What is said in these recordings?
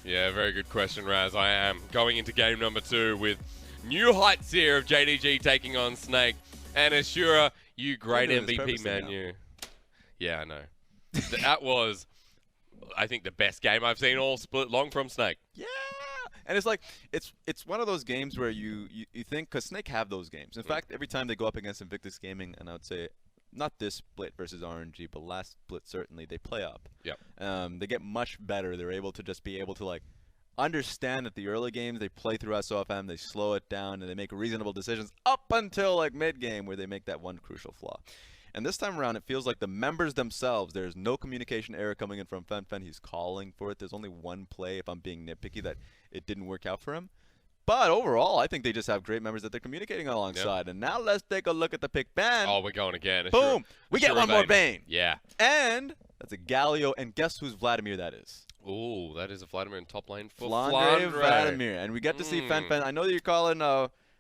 Yeah, very good question, Raz. I am going into game number 2 with new heights here of JDG taking on Snake. And Asura, you great MVP man, you. Yeah, I know. That was, I think, the best game I've seen all split long from Snake. Yeah, and it's like it's one of those games where you think, because Snake have those games. In fact, every time they go up against Invictus Gaming, and I would say not this split versus RNG, but last split certainly, they play up. Yep. They get much better. They're able to just be able to like understand that the early games they play through SofM, they slow it down, and they make reasonable decisions up until like mid game where they make that one crucial flaw. And this time around, it feels like the members themselves, there's no communication error coming in from Fenfen. He's calling for it. There's only one play, if I'm being nitpicky, that it didn't work out for him. But overall, I think they just have great members that they're communicating alongside. Yep. And now let's take a look at the pick ban. Oh, we're going again. Boom. We get one more Vayne. Yeah. And that's a Galio. And guess whose Vladmir that is? Ooh, that is a Vladmir in top lane for Flandre. Vladmir. And we get to see Fenfen. I know that you're calling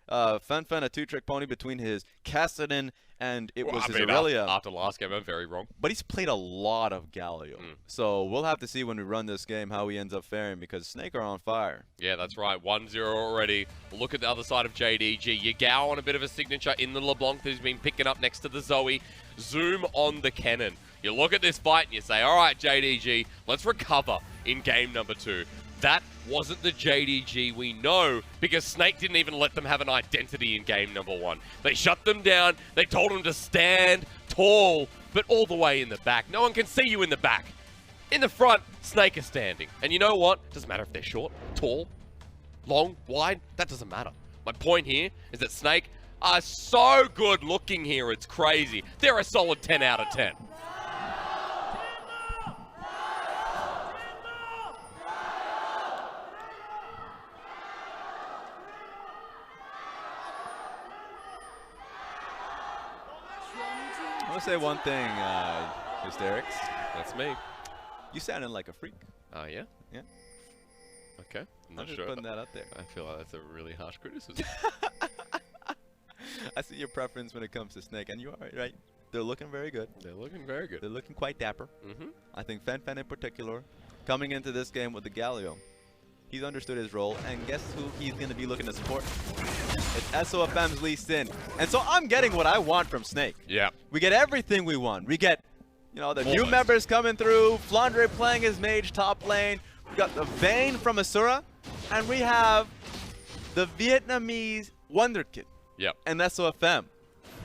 Fenfen a two-trick pony between his Kennen and it was his Aurelia. After last game, I'm very wrong. But he's played a lot of Galio. So we'll have to see when we run this game how he ends up faring, because Snake are on fire. Yeah, that's right. 1-0 already. Look at the other side of JDG. Yagao on a bit of a signature in the LeBlanc that he's been picking up next to the Zoe. Zoom on the Kennen. You look at this fight and you say, all right, JDG, let's recover in game number 2. That wasn't the JDG we know, because Snake didn't even let them have an identity in game number 1. They shut them down. They told them to stand tall, but all the way in the back. No one can see you in the back. In the front, Snake is standing. And you know what? Doesn't matter if they're short, tall, long, wide. That doesn't matter. My point here is that Snake are so good looking here. It's crazy. They're a solid 10 out of 10. I want to say one thing, Hysterics. That's me. You sounded like a freak. Oh, yeah? Yeah. Okay. I'm not just sure. Putting that out there. I feel like that's a really harsh criticism. I see your preference when it comes to Snake, and you are right. They're looking very good. They're looking very good. They're looking quite dapper. I think Fenfen in particular, coming into this game with the Galio, he's understood his role, and guess who he's going to be looking to support? It's SofM's Lee Sin. And so I'm getting what I want from Snake. Yeah. We get everything we want. We get, you know, the new members coming through, Flandre playing his mage top lane, we got the Vayne from Asura, and we have the Vietnamese Wonder Kid. Yep. And SofM.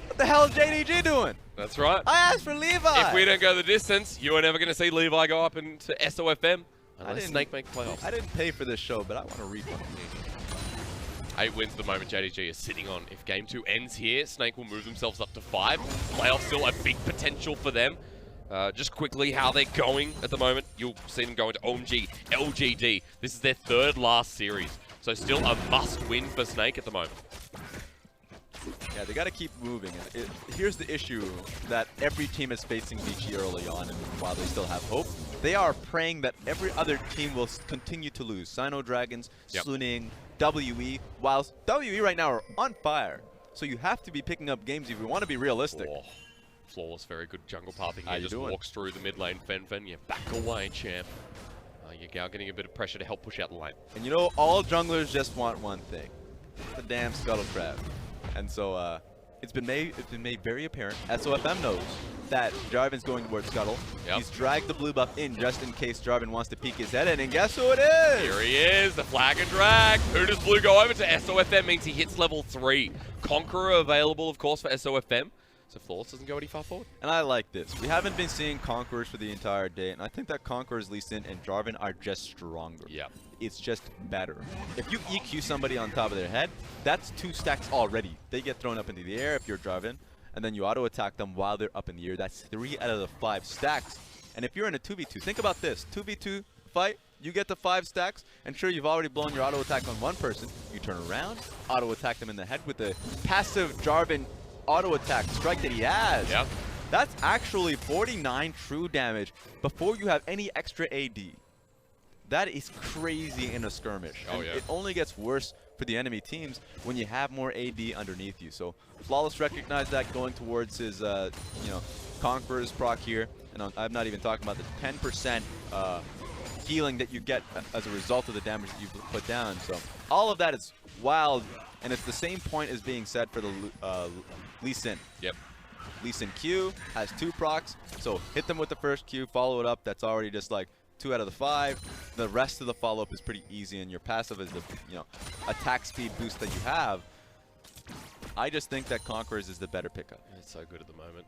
What the hell is JDG doing? That's right. I asked for Levi. If we don't go the distance, you are never going to see Levi go up into SofM unless Snake make playoffs. I didn't pay for this show, but I want to refund. 8 wins at the moment JDG is sitting on. If game 2 ends here, Snake will move themselves up to 5. Playoffs still a big potential for them. Just quickly, how they're going at the moment. You'll see them go into OMG, LGD. This is their 3rd last series. So still a must-win for Snake at the moment. Yeah, they got to keep moving. Here's the issue that every team is facing VG early on, and while they still have hope, they are praying that every other team will continue to lose. Sino Dragons, Sluning, WE, whilst WE right now are on fire. So you have to be picking up games if you want to be realistic. Oh, flawless, very good jungle pathing here. Just walks through the mid lane. Fenfen, you back away, champ. Yagao getting a bit of pressure to help push out the lane. And you know, all junglers just want one thing. The damn Scuttle Crab. And so it's been made very apparent. SofM knows that Jarvin's going towards Scuttle. He's dragged the blue buff in just in case Jarvin wants to peek his head in, and guess who it is? Here he is, the flag and drag. Who does blue go over to? SofM means he hits level 3. Conqueror available, of course, for SofM. So Flawless doesn't go any far forward. And I like this. We haven't been seeing Conquerors for the entire day, and I think that Conquerors, Lee Sin, and Jarvin are just stronger. Yeah. It's just better. If you EQ somebody on top of their head, that's 2 stacks already. They get thrown up into the air if you're Jarvin, and then you auto-attack them while they're up in the air. That's 3 out of the 5 stacks. And if you're in a 2v2, think about this. 2v2 fight, you get the 5 stacks, and sure, you've already blown your auto-attack on one person. You turn around, auto-attack them in the head with the passive Jarvin auto-attack strike that he has. Yep. That's actually 49 true damage before you have any extra AD. That is crazy in a skirmish. Oh, yeah. It only gets worse for the enemy teams when you have more AD underneath you. So Flawless recognized that going towards his, Conqueror's proc here. And I'm not even talking about the 10% healing that you get as a result of the damage that you put down. So all of that is wild, and it's the same point as being said for the Lee Sin. Yep. Lee Sin Q has 2 procs, so hit them with the first Q, follow it up. That's already just like 2 out of the 5. The rest of the follow-up is pretty easy, and your passive is the attack speed boost that you have. I just think that Conquerors is the better pickup. It's so good at the moment,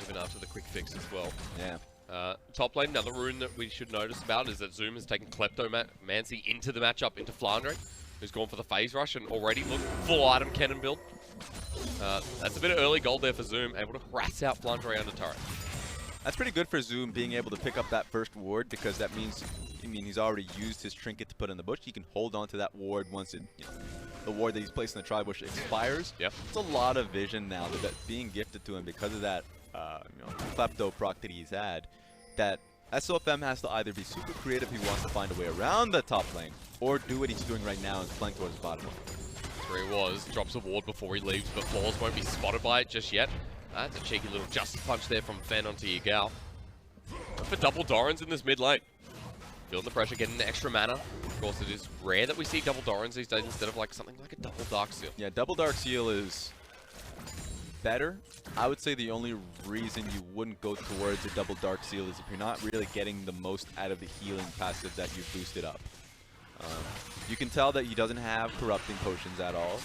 even after the quick fix as well. Yeah. Top lane, another rune that we should notice about is that Zoom has taken Kleptomancy into the matchup, into Flandre, who's gone for the phase rush and already looked full item Kennen build. That's a bit of early gold there for Zoom, able to harass out Flandre under turret. That's pretty good for Zoom being able to pick up that first ward, because that means, he's already used his trinket to put in the bush. He can hold on to that ward once the ward that he's placed in the tri-bush expires. Yep. It's a lot of vision now that's being gifted to him because of that Klepto proc that he's had. That SofM has to either be super creative if he wants to find a way around the top lane, or do what he's doing right now and flank towards his bottom lane. That's where he was. Drops a ward before he leaves, but Flawless won't be spotted by it just yet. That's a cheeky little justice punch there from Fen onto Yagao. For double Dorans in this mid lane. Feeling the pressure, getting the extra mana. Of course, it is rare that we see double Dorans these days instead of like something like a double Dark Seal. Yeah, double Dark Seal is better. I would say the only reason you wouldn't go towards a double Dark Seal is if you're not really getting the most out of the healing passive that you've boosted up. You can tell that he doesn't have corrupting potions at all.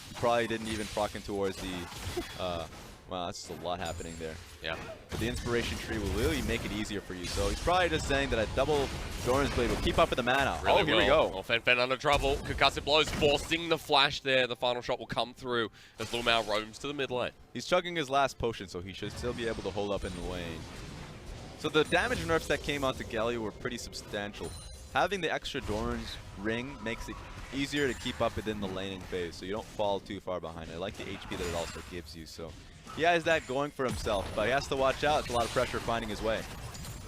He probably didn't even proc in towards the wow, that's just a lot happening there. Yeah. But the inspiration tree will really make it easier for you. So he's probably just saying that a double Doran's Blade will keep up with the mana. Really here we go. Well, Fen under trouble. Concussive blows, forcing the flash there. The final shot will come through as LvMao roams to the mid lane. He's chugging his last potion, so he should still be able to hold up in the lane. So the damage nerfs that came out to Galio were pretty substantial. Having the extra Doran's ring makes it easier to keep up within the laning phase, so you don't fall too far behind. I like the HP that it also gives you. So he has that going for himself, but he has to watch out. It's a lot of pressure finding his way.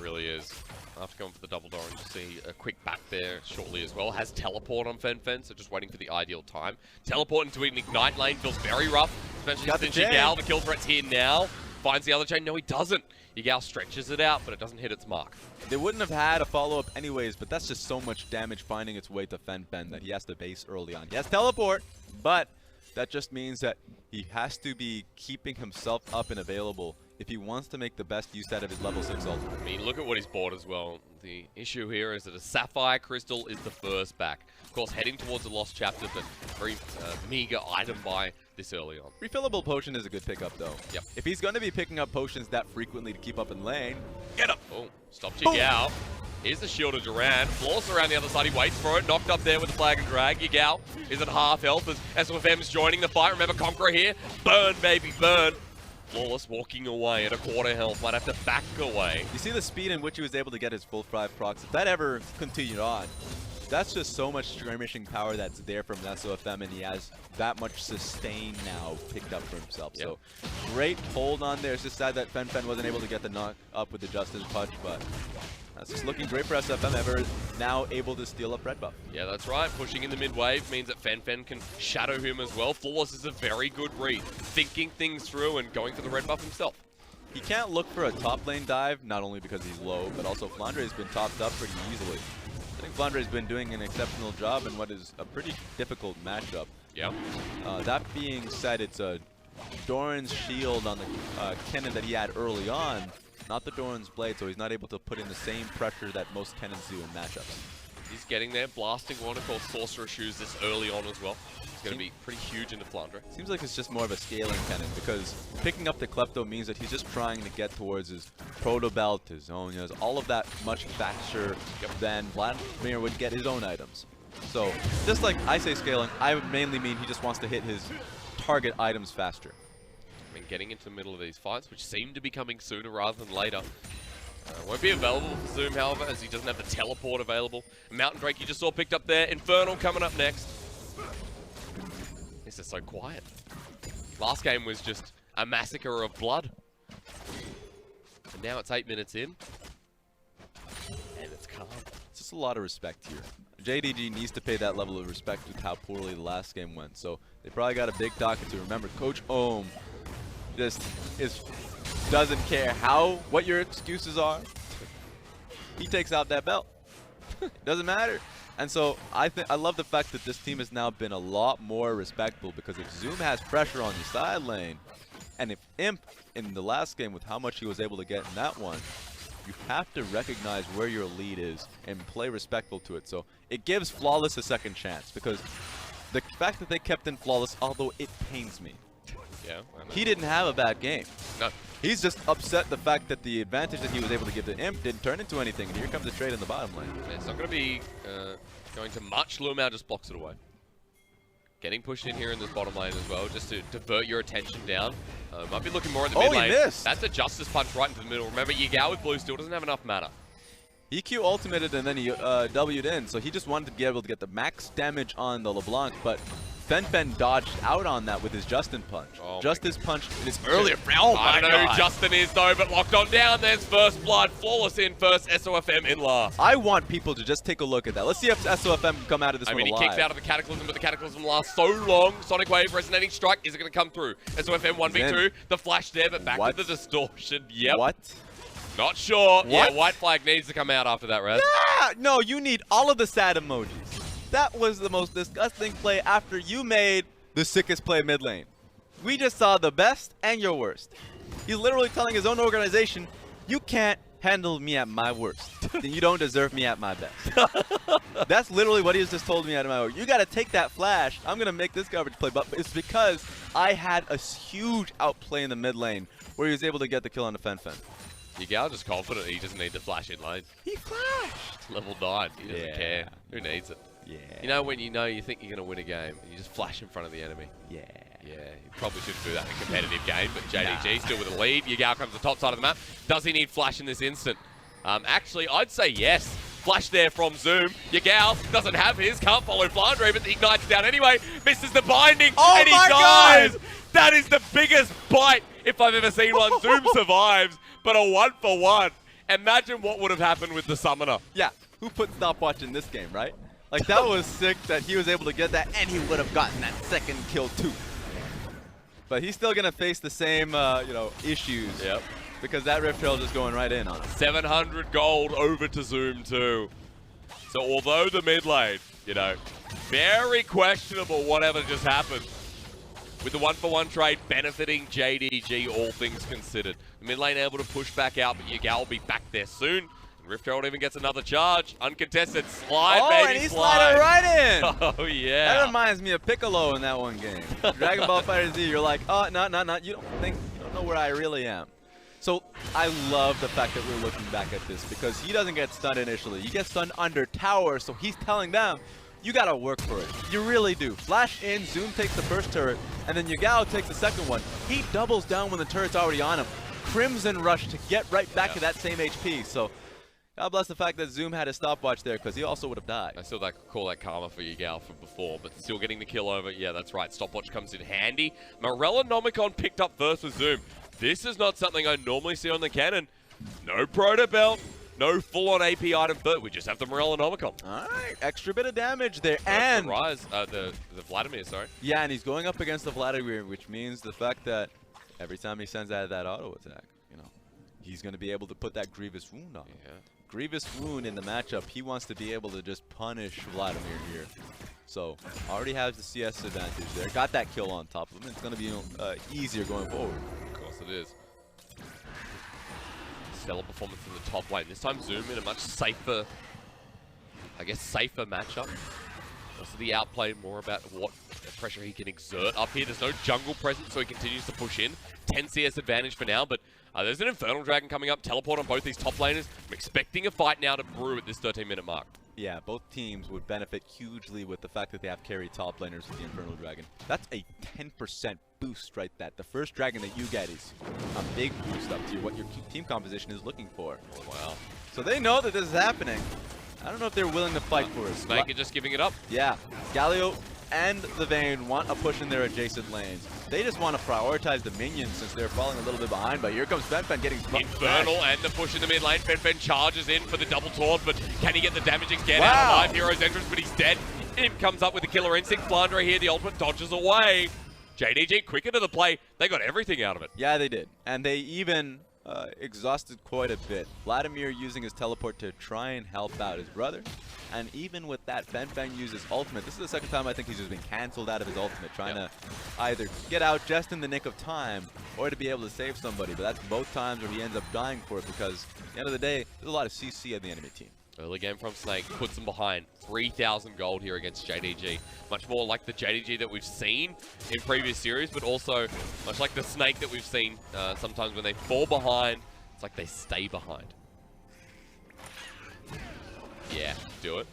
Really is. After going for the double Doran, you see a quick back there shortly as well. Has teleport on Fenfen, so just waiting for the ideal time. Teleport into an ignite lane feels very rough, especially since Yagao, the kill threat's here now. Finds the other chain. No, he doesn't. Yagao stretches it out, but it doesn't hit its mark. They wouldn't have had a follow-up anyways, but that's just so much damage finding its way to Fenfen that he has to base early on. He has teleport, but that just means that he has to be keeping himself up and available if he wants to make the best use out of his level 6 ult. I mean, look at what he's bought as well. The issue here is that a Sapphire Crystal is the first back. Of course, heading towards the Lost Chapter, but very meager item buy this early on. Refillable potion is a good pickup, though. Yep. If he's going to be picking up potions that frequently to keep up in lane, get him! Oh, stopped Yagao. Here's the shield of Duran. Flawless around the other side. He waits for it. Knocked up there with the flag and drag. Yagao is at half health as SofM's joining the fight. Remember, Conqueror here. Burn, baby, burn. Flawless walking away at a quarter health. Might have to back away. You see the speed in which he was able to get his full 5 procs. If that ever continued on, that's just so much skirmishing power that's there from SofM, and he has that much sustain now picked up for himself. Yep. So great hold on there. It's just sad that Fenfen wasn't able to get the knock up with the Justice Punch, but that's just looking great for SofM. Ever now able to steal up red buff. Yeah, that's right. Pushing in the mid wave means that Fenfen can shadow him as well. Flawless is a very good read, thinking things through and going for the red buff himself. He can't look for a top lane dive, not only because he's low, but also Flandre has been topped up pretty easily. I think Flandre has been doing an exceptional job in what is a pretty difficult matchup. Yeah. That being said, it's a Doran's shield on the Kennen that he had early on, not the Doran's blade, so he's not able to put in the same pressure that most Kennens do in matchups. He's getting there, blasting one, of course, Sorcerer Shoes this early on as well. It's going to be pretty huge into Flandre. Seems like it's just more of a scaling Kennen, because picking up the Klepto means that he's just trying to get towards his Proto Belt, his Zonias, all of that much faster than Vladmir would get his own items. So, just like I say scaling, I would mainly mean he just wants to hit his target items faster. I mean, getting into the middle of these fights, which seem to be coming sooner rather than later. Won't be available for Zoom, however, as he doesn't have the teleport available. Mountain Drake you just saw picked up there. Infernal coming up next. This is so quiet. Last game was just a massacre of blood. And now it's 8 minutes in. And it's calm. It's just a lot of respect here. JDG needs to pay that level of respect with how poorly the last game went. So they probably got a big talking to. Remember, Coach Ohm just doesn't care what your excuses are. He takes out that belt. It doesn't matter. And so I love the fact that this team has now been a lot more respectful, because if Zoom has pressure on the side lane, and if Imp in the last game with how much he was able to get in that one, you have to recognize where your lead is and play respectful to it. So it gives Flawless a second chance, because the fact that they kept in Flawless, although it pains me, yeah, he didn't have a bad game. No. He's just upset the fact that the advantage that he was able to give to Imp didn't turn into anything. And here comes the trade in the bottom lane. It's not going to be going to much. LvMao just blocks it away. Getting pushed in here in this bottom lane as well, just to divert your attention down. Might be looking more in the mid lane. He missed. That's a Justice Punch right into the middle. Remember, Yagao with blue still doesn't have enough mana. EQ ultimated and then he W'd in, so he just wanted to be able to get the max damage on the LeBlanc, but Fenfen dodged out on that with his Justin Punch. Oh Justice Punch in his earlier round. Oh I don't know who Justin is though, but locked on down. There's first blood. Flawless in first. SofM in last. I want people to just take a look at that. Let's see if SofM can come out of this one alive. He kicks out of the Cataclysm, but the Cataclysm lasts so long. Sonic Wave, Resonating Strike. Is it going to come through? SofM 1v2. The flash there, but back with the distortion. Yep. What? Not sure. What? Yeah, white flag needs to come out after that, Raz. Yeah! No, you need all of the sad emojis. That was the most disgusting play after you made the sickest play mid lane. We just saw the best and your worst. He's literally telling his own organization, you can't handle me at my worst. Then you don't deserve me at my best. That's literally what he's just told me at my worst. You got to take that flash. I'm going to make this garbage play. But it's because I had a huge outplay in the mid lane where he was able to get the kill on the Fenfen. Yagao just confident he doesn't need to flash in lane. He flashed. Level 9. He doesn't care. Who needs it? Yeah. You know when you think you're going to win a game, and you just flash in front of the enemy. Yeah. Yeah, you probably shouldn't do that in a competitive game, but JDG still with a lead. Yagao comes to the top side of the map. Does he need flash in this instant? Actually, I'd say yes. Flash there from Zoom. Yagao doesn't have his, can't follow Flandre, but the Ignite's down anyway. Misses the binding, and he dies! God. That is the biggest bite if I've ever seen one. Zoom survives, but a 1-for-1. Imagine what would have happened with the Summoner. Yeah, who put stopwatch in this game, right? Like, that was sick that he was able to get that, and he would have gotten that second kill too. But he's still going to face the same, issues. Yep. Because that Rift Trail is just going right in on him. 700 gold over to Zoom too. So although the mid lane, very questionable whatever just happened. With the 1-for-1 trade benefiting JDG, all things considered. The mid lane able to push back out, but Yagao will be back there soon. Rift Herald even gets another charge. Uncontested slide, baby, and he slid right in. Oh, yeah. That reminds me of Piccolo in that one game. Dragon Ball FighterZ, you're like, oh, no. You don't know where I really am. So I love the fact that we're looking back at this, because he doesn't get stunned initially. He gets stunned under tower, so he's telling them, you got to work for it. You really do. Flash in, Zoom takes the first turret, and then Yagao takes the second one. He doubles down when the turret's already on him. Crimson Rush to get right back to that same HP. So God bless the fact that Zoom had a stopwatch there, because he also would have died. I still call that karma for Yagao from before, but still getting the kill over. Yeah, that's right. Stopwatch comes in handy. Morella Nomicon picked up first with Zoom. This is not something I normally see on the Kennen. No Proto Belt, no full-on AP item, but we just have the Morella Nomicon. All right, extra bit of damage there. And the Rise, the Vladmir, sorry. Yeah, and he's going up against the Vladmir, which means the fact that every time he sends out that auto attack, he's going to be able to put that Grievous Wound on him. Yeah. Grievous Wound in the matchup, he wants to be able to just punish Vladmir here. So, already has the CS advantage there. Got that kill on top of him. It's going to be easier going forward. Of course it is. Stellar performance in the top lane. This time Zoom in a much safer, safer matchup. Also the outplay, more about what pressure he can exert up here. There's no jungle presence, so he continues to push in. 10 CS advantage for now, but there's an Infernal Dragon coming up. Teleport on both these top laners. I'm expecting a fight now to brew at this 13-minute mark. Yeah, both teams would benefit hugely with the fact that they have carry top laners with the Infernal Dragon. That's a 10% boost right there. The first dragon that you get is a big boost up to what your team composition is looking for. Oh, wow. So they know that this is happening. I don't know if they're willing to fight for it. Snake are just giving it up. Yeah. Galio and the Vayne want a push in their adjacent lanes. They just want to prioritize the minions since they're falling a little bit behind, but here comes Fenfen getting Infernal and the push in the mid lane. Fenfen charges in for the double taunt, but can he get the damage and get out alive? Hero's entrance, but he's dead. Imp comes up with the killer instinct. Flandre here, the ultimate dodges away. JDG quicker to the play. They got everything out of it. Yeah, they did. And they even exhausted quite a bit. Vladmir using his teleport to try and help out his brother. And even with that, Fenfen uses ultimate. This is the second time I think he's just been cancelled out of his ultimate, trying to either get out just in the nick of time or to be able to save somebody. But that's both times where he ends up dying for it because at the end of the day, there's a lot of CC of the enemy team. Early game from Snake puts them behind. 3,000 gold here against JDG. Much more like the JDG that we've seen in previous series, but also much like the Snake that we've seen sometimes when they fall behind, it's like they stay behind. Yeah, do it.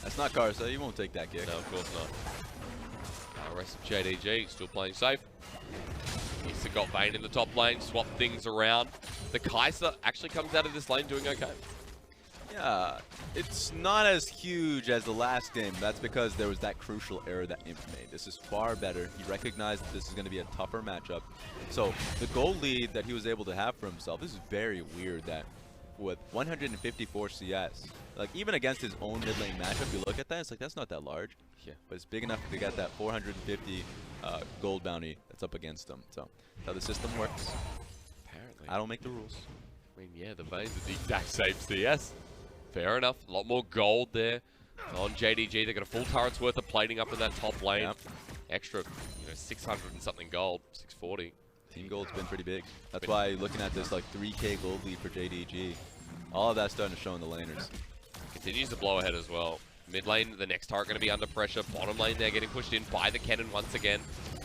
That's not Karsa. You won't take that kick. No, of course not. Rest of JDG still playing safe. He's got Vayne in the top lane, swap things around. The Kai'Sa actually comes out of this lane doing okay. Yeah, it's not as huge as the last game. That's because there was that crucial error that Imp made. This is far better. He recognized that this is going to be a tougher matchup. So the gold lead that he was able to have for himself, this is very weird that with 154 CS, like even against his own mid lane matchup, you look at that, it's like that's not that large. Yeah, but it's big enough to get that 450 gold bounty that's up against him. So that's how the system works. Apparently. I don't make the rules. I mean, yeah, the Vayne's are the exact same CS. Fair enough. A lot more gold there on JDG. They got a full turret's worth of plating up in that top lane. Yep. Extra, 600 and something gold, 640. Team gold's been pretty big. That's why looking at this like 3K gold lead for JDG, all of that's starting to show in the laners. Continues to blow ahead as well. Mid lane, the next turret going to be under pressure. Bottom lane, they're getting pushed in by the Kennen once again.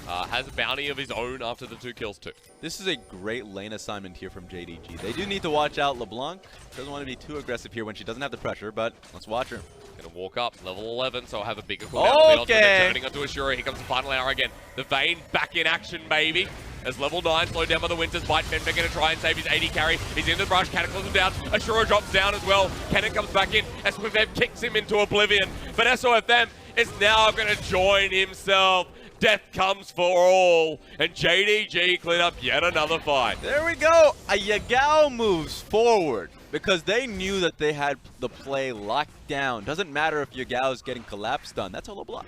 Has a bounty of his own after the 2 kills too. This is a great lane assignment here from JDG. They do need to watch out LeBlanc. Doesn't want to be too aggressive here when she doesn't have the pressure, but let's watch her. Gonna walk up, level 11, so I'll have a bigger cooldown. Okay. Turning onto Asura. Here comes the final hour again. The Vayne back in action, baby. As level 9, slowed down by the Winters bite. Fenfen gonna try and save his 80 carry. He's in the brush, Cataclysm down. Asura drops down as well. Kennen comes back in. SofM kicks him into oblivion. But SofM is now gonna join himself. Death comes for all. And JDG clean up yet another fight. There we go. A Yagao moves forward because they knew that they had the play locked down. Doesn't matter if Yagao's getting collapsed on. That's a low block.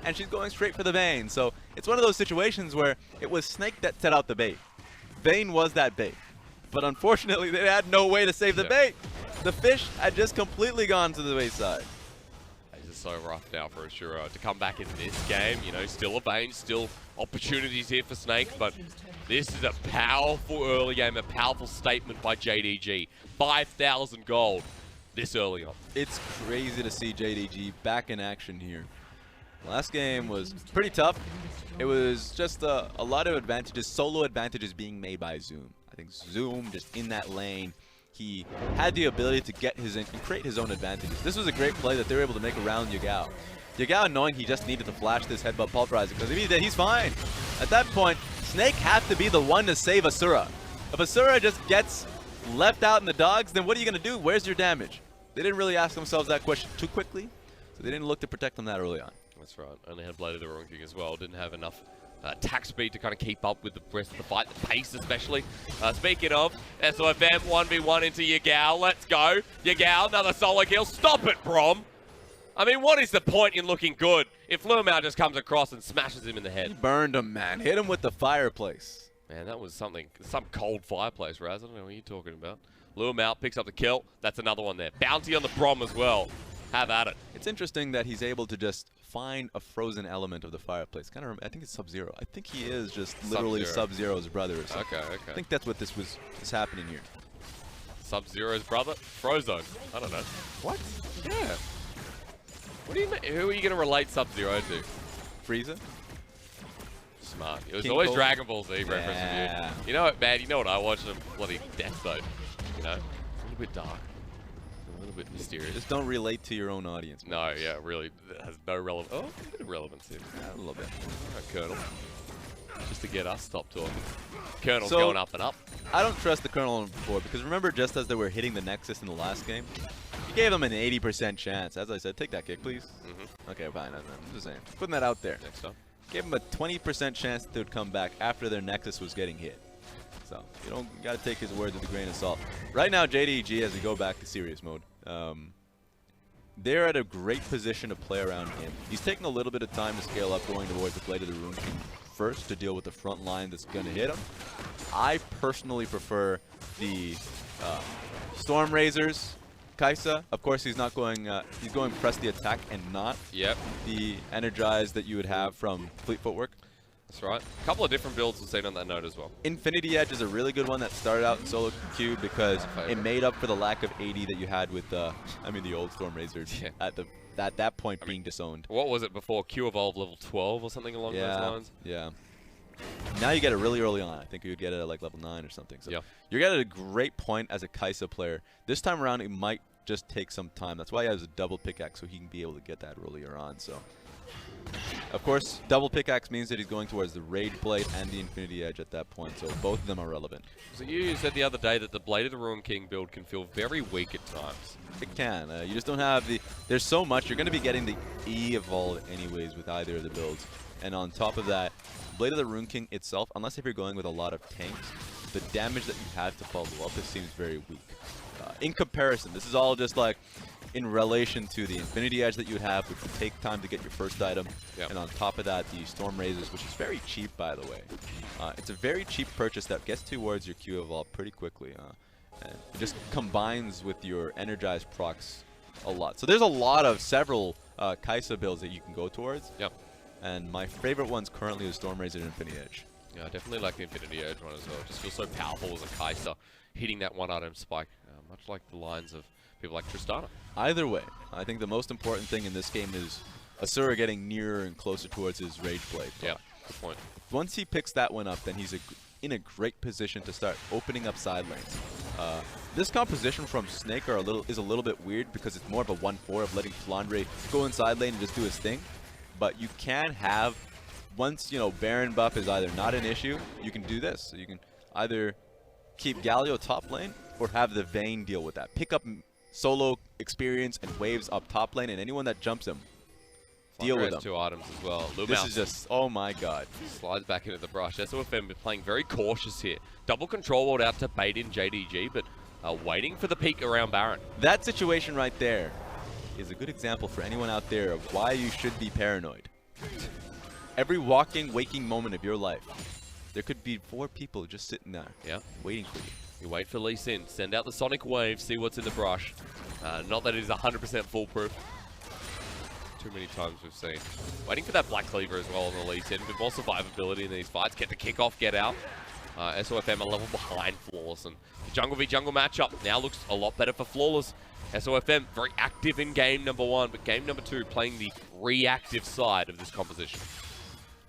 And she's going straight for the Vayne. So it's one of those situations where it was Snake that set out the bait. Vayne was that bait. But unfortunately, they had no way to save the bait. The fish had just completely gone to the wayside. This is so rough now for Asura to come back in this game. Still a Vayne, still opportunities here for Snake. But this is a powerful early game, a powerful statement by JDG. 5,000 gold this early on. It's crazy to see JDG back in action here. Last game was pretty tough. It was just a lot of advantages, solo advantages being made by Zoom. I think Zoom just in that lane, he had the ability to get his and create his own advantages. This was a great play that they were able to make around Yagao. Yagao knowing he just needed to flash this headbutt pulverizer because if he did, he's fine. At that point, Snake had to be the one to save Asura. If Asura just gets left out in the dogs, then what are you going to do? Where's your damage? They didn't really ask themselves that question too quickly, so they didn't look to protect them that early on. That's right. Only had Blade of the Wrong King as well. Didn't have enough attack speed to kind of keep up with the rest of the fight, the pace especially. Speaking of, SofM 1v1 into Yagao. Let's go. Yagao, another solo kill. Stop it, Braum. I mean, what is the point in looking good if LvMao just comes across and smashes him in the head? He burned him, man. Hit him with the fireplace. Man, that was some cold fireplace, Raz. I don't know what you're talking about. LvMao picks up the kill. That's another one there. Bounty on the Braum as well. Have at it. It's interesting that he's able to just find a frozen element of the fireplace. I think it's Sub-Zero. I think he is just literally Sub-Zero's brother or something. Okay. I think that's what is happening here. Sub-Zero's brother? Frozone. I don't know. What? Yeah. What do you mean? Who are you going to relate Sub-Zero to? Frieza? Smart. It was King always Cole? Dragon Ball Z reference of you. You know what, man? You know what I watched? A bloody Death Note. A little bit dark. A little bit mysterious. Just don't relate to your own audience. Man. No, yeah, really. It has no relevance. Oh, a bit of relevance here. Yeah, a little bit. All right, Colonel. Just to get us stopped talking. Colonel's going up and up. I don't trust the Colonel on board because remember just as they were hitting the Nexus in the last game, he gave them an 80% chance. As I said, take that kick, please. Okay, fine. I'm just saying. Putting that out there. Next up. Gave them a 20% chance that they would come back after their Nexus was getting hit. So you got to take his words with a grain of salt. Right now, JDG, as we go back to serious mode, they're at a great position to play around him. He's taking a little bit of time to scale up, going towards the Blade of the Rune King first to deal with the front line that's going to hit him. I personally prefer the Storm Razors Kai'Sa. Of course, he's not going. He's going press the attack and not the energize that you would have from Fleet Footwork. That's right. A couple of different builds we've seen on that note as well. Infinity Edge is a really good one that started out in solo queue because it made up for the lack of 80 that you had with the old Storm Razors at that point being disowned. What was it before? Q Evolve level 12 or something along those lines? Yeah. Now you get it really early on. I think you would get it at like level 9 or something. So you're at a great point as a Kai'Sa player. This time around, it might just take some time. That's why he has a double pickaxe, so he can be able to get that earlier on. So, of course, double pickaxe means that he's going towards the Rage Blade and the Infinity Edge at that point. So both of them are relevant. So you said the other day that the Blade of the Ruin King build can feel very weak at times. It can. You just don't have the... There's so much. You're going to be getting the E evolve anyways with either of the builds. And on top of that, Blade of the Ruin King itself, unless if you're going with a lot of tanks, the damage that you have to follow up, it seems very weak. In comparison, this is all just like in relation to the Infinity Edge that you would have, which would take time to get your first item. And on top of that, the Storm Razors, which is very cheap, by the way. It's a very cheap purchase that gets towards your Q evolve pretty quickly. And it just combines with your Energized procs a lot. So there's a lot of several Kai'Sa builds that you can go towards. And my favorite ones currently is Storm Razor and Infinity Edge. Yeah, I definitely like the Infinity Edge one as well. It just feels so powerful as a Kai'Sa, hitting that one item spike, much like the lines of people like Tristana. Either way, I think the most important thing in this game is Asura getting nearer and closer towards his Rage Blade. Yeah, good point. Once he picks that one up, then he's in a great position to start opening up side lanes. This composition from Snake is a little bit weird because it's more of a 1-4 of letting Flandre go in side lane and just do his thing. But you can have, once, Baron buff is either not an issue, you can do this. So you can either keep Galio top lane or have the Vayne deal with that. Pick up solo experience and waves up top lane, and anyone that jumps him, deal with them. 2 items as well. This is just, oh my god. Slides back into the brush. SofM playing very cautious here. Double control walled out to bait in JDG, but waiting for the peak around Baron. That situation right there is a good example for anyone out there of why you should be paranoid. Every waking, moment of your life, there could be 4 people just sitting there, waiting for you. You wait for Lee Sin, send out the Sonic Wave, see what's in the brush. Not that it is 100% foolproof. Too many times we've seen. Waiting for that Black Cleaver as well on the Lee Sin. A bit more survivability in these fights. Get the kickoff, get out. SofM a level behind Flawless. And the Jungle v Jungle matchup now looks a lot better for Flawless. SofM very active in game number 1, but game number 2 playing the reactive side of this composition.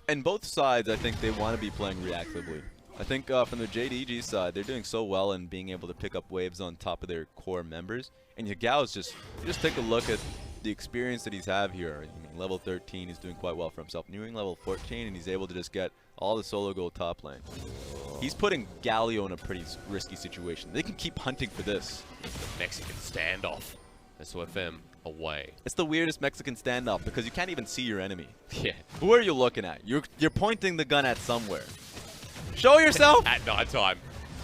And both sides, I think they want to be playing reactively. I think from the JDG side, they're doing so well in being able to pick up waves on top of their core members. And Yagao's just take a look at the experience that he's have here. I mean, level 13, he's doing quite well for himself. Newing level 14, and he's able to just get all the solo gold top lane. He's putting Galio in a pretty risky situation. They can keep hunting for this. The Mexican standoff. SofM away. It's the weirdest Mexican standoff because you can't even see your enemy. Yeah. Who are you looking at? You're pointing the gun at somewhere. Show yourself! At nighttime.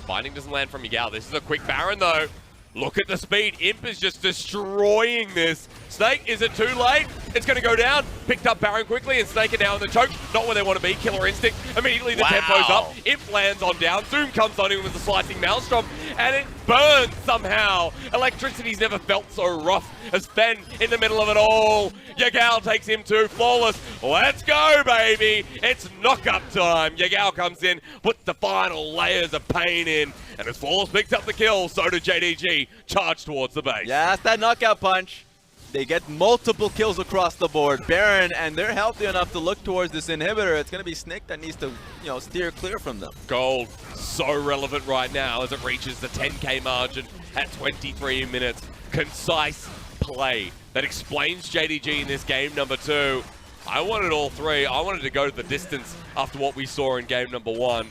Binding doesn't land from Yagao. This is a quick Baron though. Look at the speed. Imp is just destroying this. Snake, is it too late? It's going to go down. Picked up Baron quickly, and Snake are now in the choke. Not where they want to be. Killer Instinct. Immediately the tempo's up. Imp lands on down. Zoom comes on in with the slicing Maelstrom, and it burns somehow. Electricity's never felt so rough as Fen in the middle of it all. Yagao takes him to Flawless. Let's go, baby. It's knock-up time. Yagao comes in, puts the final layers of pain in, and as Flawless picks up the kill, so do JDG. Charge towards the base. Yeah, that's that knockout punch. They get multiple kills across the board. Baron, and they're healthy enough to look towards this inhibitor. It's going to be Snake that needs to, steer clear from them. Gold, so relevant right now as it reaches the 10k margin at 23 minutes. Concise play that explains JDG in this game number 2. I wanted all 3. I wanted to go to the distance after what we saw in game number 1.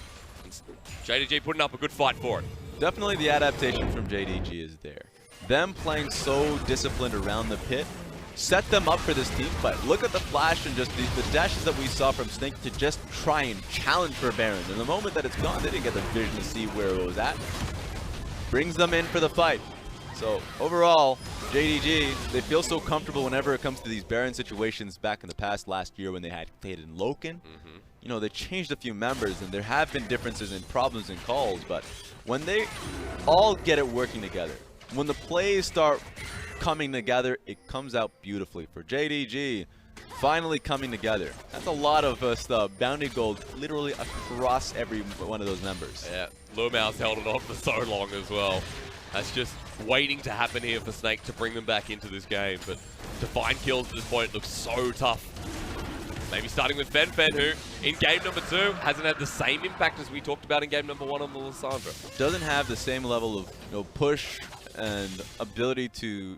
JDG putting up a good fight for it. Definitely the adaptation from JDG is there. Them playing so disciplined around the pit set them up for this team fight. Look at the flash and just the dashes that we saw from Snake to just try and challenge for Baron. And the moment that it's gone, they didn't get the vision to see where it was at. Brings them in for the fight. So overall, JDG, they feel so comfortable whenever it comes to these Baron situations back in the past last year when they had Fade and Loken. you know, they changed a few members, and there have been differences in problems and calls, but when they all get it working together, when the plays start coming together, it comes out beautifully. For JDG, finally coming together. That's a lot of stuff. Bounty gold literally across every one of those members. Yeah, LvMao's held it on for so long as well. That's just waiting to happen here for Snake to bring them back into this game. But to find kills at this point looks so tough. Maybe starting with Fenfen, who in game number 2 hasn't had the same impact as we talked about in game number 1 on the Lissandra. Doesn't have the same level of push and ability to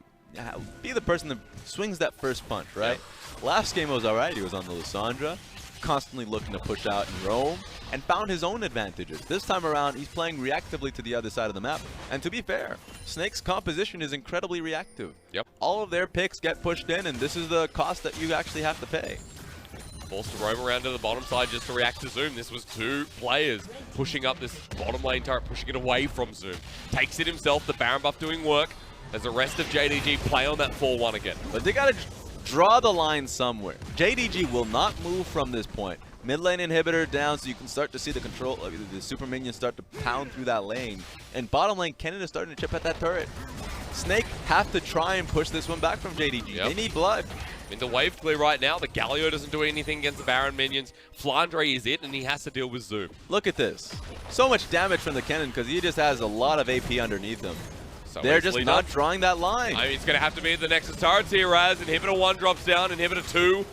be the person that swings that first punch, right? Yep. Last game was alright. He was on the Lissandra, constantly looking to push out and roam, and found his own advantages. This time around, he's playing reactively to the other side of the map. And to be fair, Snake's composition is incredibly reactive. Yep. All of their picks get pushed in, and this is the cost that you actually have to pay. Forced to roam around to the bottom side just to react to Zoom. This was 2 players pushing up this bottom lane turret, pushing it away from Zoom. Takes it himself, the Baron buff doing work, as the rest of JDG play on that 4-1 again. But they gotta draw the line somewhere. JDG will not move from this point. Mid lane inhibitor down so you can start to see the control, the super minions start to pound through that lane. And bottom lane, Kennen is starting to chip at that turret. Snake have to try and push this one back from JDG. Yep. They need blood. In the wave clear right now, the Galio doesn't do anything against the Baron minions. Flandre is it, and he has to deal with Zoom. Look at this. So much damage from the Kennen because he just has a lot of AP underneath him. So they're just not drawing that line. I mean, it's going to have to be the Nexus turrets here, Raz. Inhibitor 1 drops down, Inhibitor 2,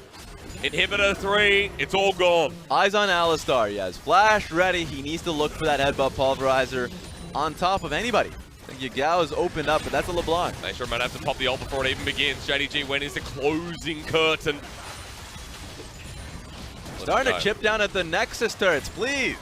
Inhibitor 3, it's all gone. Eyes on Alistar, he has Flash ready. He needs to look for that headbutt pulverizer on top of anybody. I think Yagao is opened up, but that's a LeBlanc. Maestro might have to pop the ult before it even begins. JDG went into the closing curtain. Starting to chip down at the Nexus turrets, please.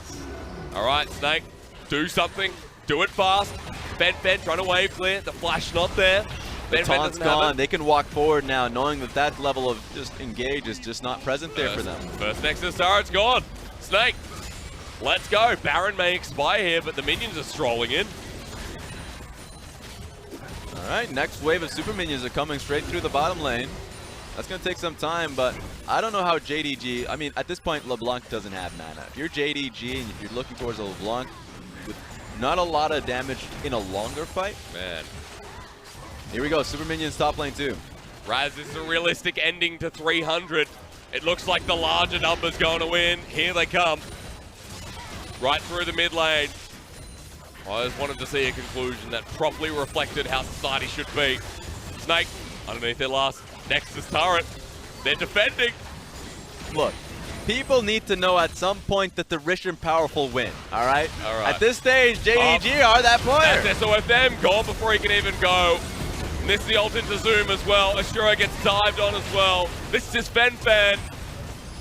All right, Snake, do something. Do it fast. Fenfen trying to wave clear. The flash not there. The taunt's gone. They can walk forward now, knowing that that level of just engage is just not present there for them. First Nexus turret's gone. Snake, let's go. Baron may expire here, but the minions are strolling in. All right, next wave of super minions are coming straight through the bottom lane. That's going to take some time, but I don't know how JDG... I mean, at this point, LeBlanc doesn't have mana. If you're JDG and if you're looking towards a LeBlanc with not a lot of damage in a longer fight... Man. Here we go, super minions top lane too. Raz, this is a realistic ending to 300. It looks like the larger number's going to win. Here they come. Right through the mid lane. I just wanted to see a conclusion that properly reflected how society should be. Snake, underneath their last Nexus turret. They're defending. Look, people need to know at some point that the rich and powerful win, all right? All right. At this stage, JDG are that player. That's SofM, gone before he can even go. And this is the ult into Zoom as well. Asura gets dived on as well. This is Fenfen.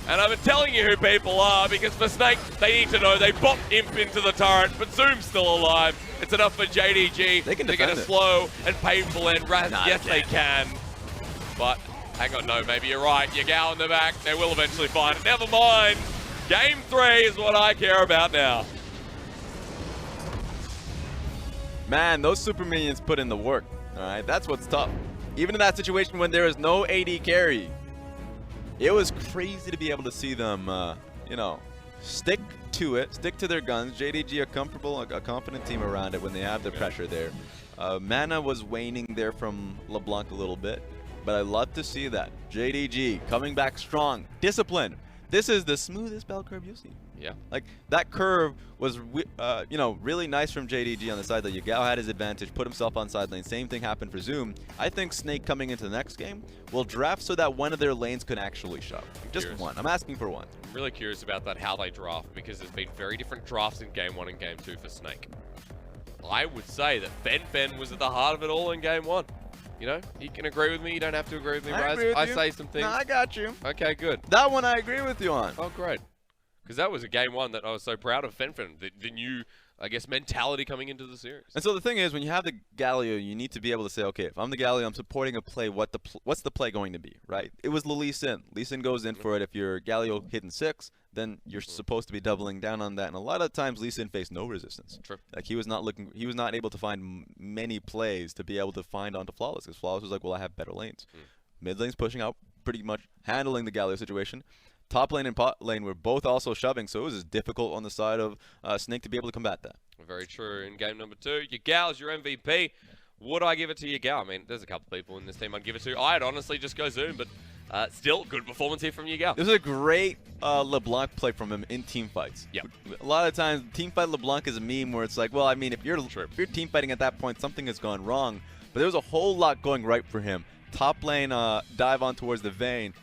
And I've been telling you who people are, because for Snake, they need to know they bop Imp into the turret, but Zoom's still alive. It's enough for JDG to get a slow and painful end. Raz, yes, they can. But, hang on, no, maybe you're right. Yagao in the back, they will eventually find it. Never mind. Game 3 is what I care about now. Man, those super minions put in the work, all right? That's what's tough. Even in that situation when there is no AD carry, it was crazy to be able to see them, you know, stick to it, stick to their guns. JDG a comfortable, a confident team around it when they have the pressure there. Mana was waning there from LeBlanc a little bit, but I love to see that. JDG coming back strong, disciplined. This is the smoothest bell curve you'll see. Yeah. Like, that curve was, you know, really nice from JDG on the side that Yagao had his advantage, put himself on side lane. Same thing happened for Zoom. I think Snake coming into the next game will draft so that one of their lanes can actually shove. Just one. I'm asking for one. I'm really curious about that, how they draft, because there's been very different drafts in Game 1 and Game 2 for Snake. I would say that Fenfen was at the heart of it all in Game 1. You know, you can agree with me. You don't have to agree with me, Raz. I say some things. No, I got you. Okay, good. That one I agree with you on. Oh, great. Because that was a Game 1 that I was so proud of Fenfen, the new, I guess, mentality coming into the series. And so the thing is, when you have the Galio, you need to be able to say, okay, if I'm the Galio, I'm supporting a play, what's the play going to be, right? It was the Lee Sin. Lee Sin goes in for it. If you're Galio hitting 6, then you're supposed to be doubling down on that. And a lot of times, Lee Sin faced no resistance. True. Like, he was not able to find many plays to be able to find onto Flawless, because Flawless was like, well, I have better lanes. Mid lane's pushing out, pretty much handling the Galio situation. top lane and bot lane were both also shoving, so it was just difficult on the side of Snake to be able to combat that. Very true. In game number 2, Yagao's your MVP. Would I give it to Yagao? I mean, there's a couple people in this team I'd give it to. I'd honestly just go Zoom, but still, good performance here from Yagao. This was a great LeBlanc play from him in team fights. Yeah. A lot of times, team fight LeBlanc is a meme where it's like, well, I mean, if you're team fighting at that point, something has gone wrong. But there was a whole lot going right for him. Top lane dive on towards the Vayne.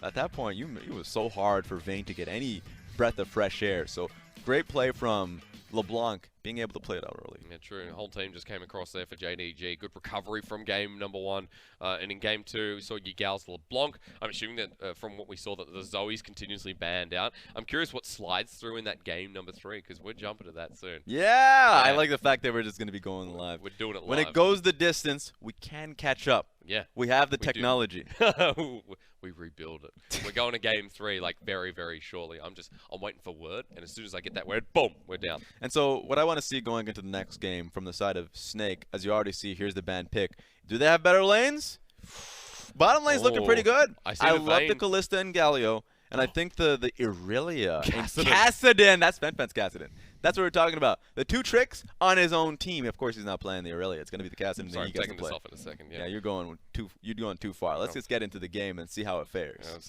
At that point, it was so hard for Vayne to get any breath of fresh air. So great play from LeBlanc, being able to play it out early. Yeah, true. The whole team just came across there for JDG. Good recovery from game number 1. And in game 2, we saw Yagao's LeBlanc. I'm assuming that from what we saw that the Zoe's continuously banned out. I'm curious what slides through in that game number 3, because we're jumping to that soon. Yeah, I like the fact that we're just going to be going live. We're doing it live. When it goes the distance, we can catch up. Yeah. We have the technology. We rebuild it. We're going to game 3 like very, very shortly. I'm waiting for word, and as soon as I get that word, boom, we're down. And so what I want to see going into the next game from the side of Snake, as you already see, here's the ban pick. Do they have better lanes? Bottom lane's looking pretty good. I love the Kalista and Galio, and I think the Irelia and Kassadin. That's Fenfen's Kassadin. That's what we're talking about. The 2 tricks on his own team. Of course, he's not playing the Irelia. It's going to be the Kassadin that he gets to play. This off in a second. Yeah, you're going too far. Let's just get into the game and see how it fares. I'm sorry.